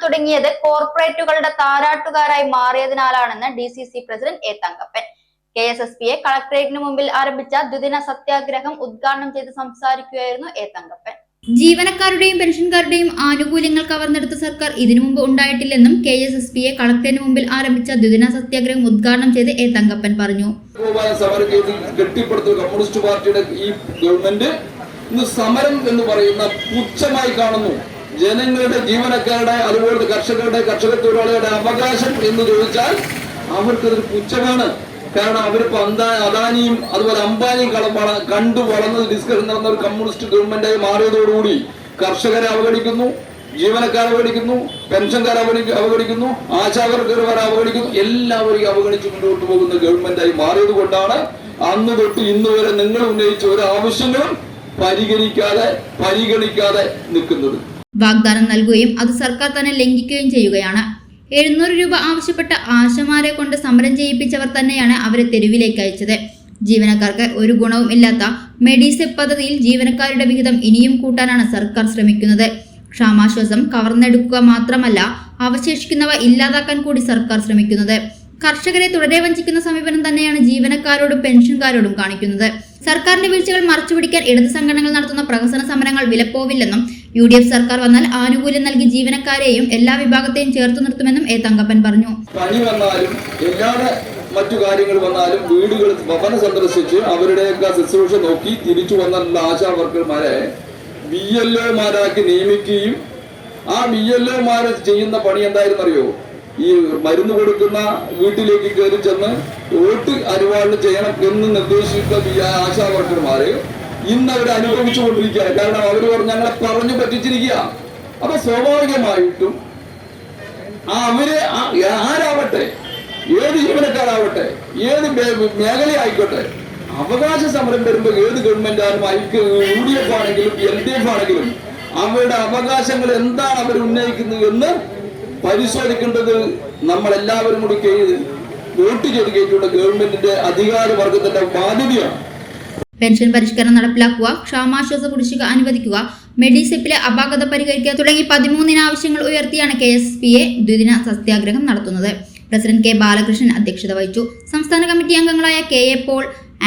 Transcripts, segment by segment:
തുടങ്ങിയത് കോർപ്പറേറ്റുകളുടെ താരാട്ടുകാരായി മാറിയതിനാലാണെന്ന് DCC president A Thankappan. KSSPയെ കളക്ടറേറ്റിന് മുമ്പിൽ ആരംഭിച്ച ദ്വിദിന സത്യാഗ്രഹം ഉദ്ഘാടനം ചെയ്ത് സംസാരിക്കുകയായിരുന്നു എ തങ്കപ്പൻ. ജീവനക്കാരുടെയും പെൻഷൻകാരുടെയും ആനുകൂല്യങ്ങൾ കവർന്നെടുത്ത സർക്കാർ ഇതിനു മുമ്പ് ഉണ്ടായിട്ടില്ലെന്നും KSSPയെ കളക്ടറേറ്റിന് മുമ്പിൽ ആരംഭിച്ച ദ്വിദിന സത്യാഗ്രഹം ഉദ്ഘാടനം ചെയ്ത് എ തങ്കപ്പൻ പറഞ്ഞു. കമ്മ്യൂണിസ്റ്റ് പാർട്ടിയുടെ ഈ ഗവൺമെന്റ് ഇന്ന് സമരം എന്ന് പറയുന്ന പുച്ഛമായി കാണുന്നു. ജനങ്ങളുടെ, ജീവനക്കാരുടെ, അതുപോലെ കർഷക തൊഴിലാളികളുടെ അവകാശം എന്ന് ചോദിച്ചാൽ അവർക്കതൊരു പുച്ഛമാണ്. കാരണം അവരിപ്പോ അദാനിയും അതുപോലെ അംബാനിയും കണ്ടു വളർന്നത് ഡിസ്കഷൻ നടന്ന ഒരു കമ്മ്യൂണിസ്റ്റ് ഗവൺമെന്റായി മാറിയതോടുകൂടി കർഷകരെ അവഗണിക്കുന്നു, ജീവനക്കാരെ അവഗണിക്കുന്നു, പെൻഷൻകാരെ അവഗണിക്കുന്നു, ആശാവർക്കർമാരെ അവഗണിക്കുന്നു, എല്ലാവരെയും അവഗണിച്ച് മുന്നോട്ട് പോകുന്ന ഗവൺമെന്റായി മാറിയത് കൊണ്ടാണ് അന്ന് തൊട്ട് ഇന്ന് വരെ നിങ്ങൾ ഉന്നയിച്ച ഒരു ആവശ്യങ്ങളും പരിഗണിക്കാതെ നിൽക്കുന്നത്. വാഗ്ദാനം നൽകുകയും അത് സർക്കാർ തന്നെ ലംഘിക്കുകയും ചെയ്യുകയാണ്. 700 രൂപ ആവശ്യപ്പെട്ട ആശമാരെ കൊണ്ട് സമരം ചെയ്യിപ്പിച്ചവർ തന്നെയാണ് അവരെ തെരുവിലേക്ക് അയച്ചത്. ജീവനക്കാർക്ക് ഒരു ഗുണവും ഇല്ലാത്ത മെഡിസെപ് പദ്ധതിയിൽ ജീവനക്കാരുടെ വിഹിതം ഇനിയും കൂട്ടാനാണ് സർക്കാർ ശ്രമിക്കുന്നത്. ക്ഷാമാശ്വാസം കവർന്നെടുക്കുക മാത്രമല്ല, അവശേഷിക്കുന്നവ ഇല്ലാതാക്കാൻ കൂടി സർക്കാർ ശ്രമിക്കുന്നത്. കർഷകരെ തുടരെ വഞ്ചിക്കുന്ന സമീപനം തന്നെയാണ് ജീവനക്കാരോടും പെൻഷൻകാരോടും കാണിക്കുന്നത്. സർക്കാരിന്റെ വീഴ്ചകൾ മറച്ചുപിടിക്കാൻ ഇടത് സംഘടനകൾ നടത്തുന്ന പ്രഹസന സമരങ്ങൾ വിലപ്പോവില്ലെന്നും UDF സർക്കാർ വന്നാൽ ആനുകൂല്യം നൽകി ജീവനക്കാരെയും എല്ലാ വിഭാഗത്തെയും ചേർത്തു നിർത്തുമെന്നും എ തങ്കപ്പൻ പറഞ്ഞു. പനി വന്നാലും മറ്റു കാര്യങ്ങൾ വന്നാലും വീടുകൾ ഭവന സന്ദർശിച്ച് അവരുടെയൊക്കെ ശുശ്രൂഷ നോക്കി തിരിച്ചു വന്നുള്ള ആശാ വർക്കർമാരെ BLOമാരാക്കി നിയമിക്കുകയും ആ BLOമാര് ചെയ്യുന്ന പണി എന്തായിരുന്നറിയോ? ഈ മരുന്ന് കൊടുക്കുന്ന വീട്ടിലേക്ക് കയറി ചെന്ന് വോട്ട് അരിവാളിന് ചെയ്യണം എന്ന് നിർദ്ദേശിക്കുന്ന ആശാ വർക്കർമാര് ഇന്ന് അവർ അനുഭവിച്ചുകൊണ്ടിരിക്കുക. കാരണം അവർ ഞങ്ങളെ പറഞ്ഞു പറ്റിച്ചിരിക്കുക. അപ്പൊ സ്വാഭാവികമായിട്ടും അവര് ആരാവട്ടെ, ഏത് ജീവനക്കാരാവട്ടെ, ഏത് മേഖലയായിക്കോട്ടെ, അവകാശ സമരം വരുമ്പോൾ ഏത് ഗവൺമെന്റായാലും UDF ആണെങ്കിലും LDF ആണെങ്കിലും അവരുടെ അവകാശങ്ങൾ എന്താണ് അവർ ഉന്നയിക്കുന്നത് എന്ന് പരിശോധിക്കേണ്ടത് നമ്മളെല്ലാവരും കൂടി വോട്ട് ചെയ്ത് കയറ്റിയുള്ള ഗവൺമെന്റിന്റെ അധികാരവർഗത്തിന്റെ ബാധ്യതയാണ്. പെൻഷൻ പരിഷ്കരണം നടപ്പിലാക്കുക, ക്ഷാമാശ്വാസ കുടിശ്ശിക അനുവദിക്കുക, മെഡിസെപ്പിലെ അപാകത പരിഹരിക്കുക തുടങ്ങി 13 ആവശ്യങ്ങൾ ഉയർത്തിയാണ് KSSPയെ ദ്വിദിന സത്യാഗ്രഹം നടത്തുന്നത്. പ്രസിഡന്റ് K ബാലകൃഷ്ണൻ അധ്യക്ഷത വഹിച്ചു. സംസ്ഥാന കമ്മിറ്റി അംഗങ്ങളായ KA പോൾ,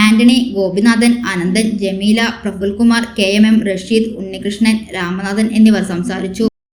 ആന്റണി, ഗോപിനാഥൻ, അനന്തൻ, ജമീല, പ്രഫുൽകുമാർ, KMM റഷീദ്, ഉണ്ണികൃഷ്ണൻ, രാമനാഥൻ എന്നിവർ സംസാരിച്ചു.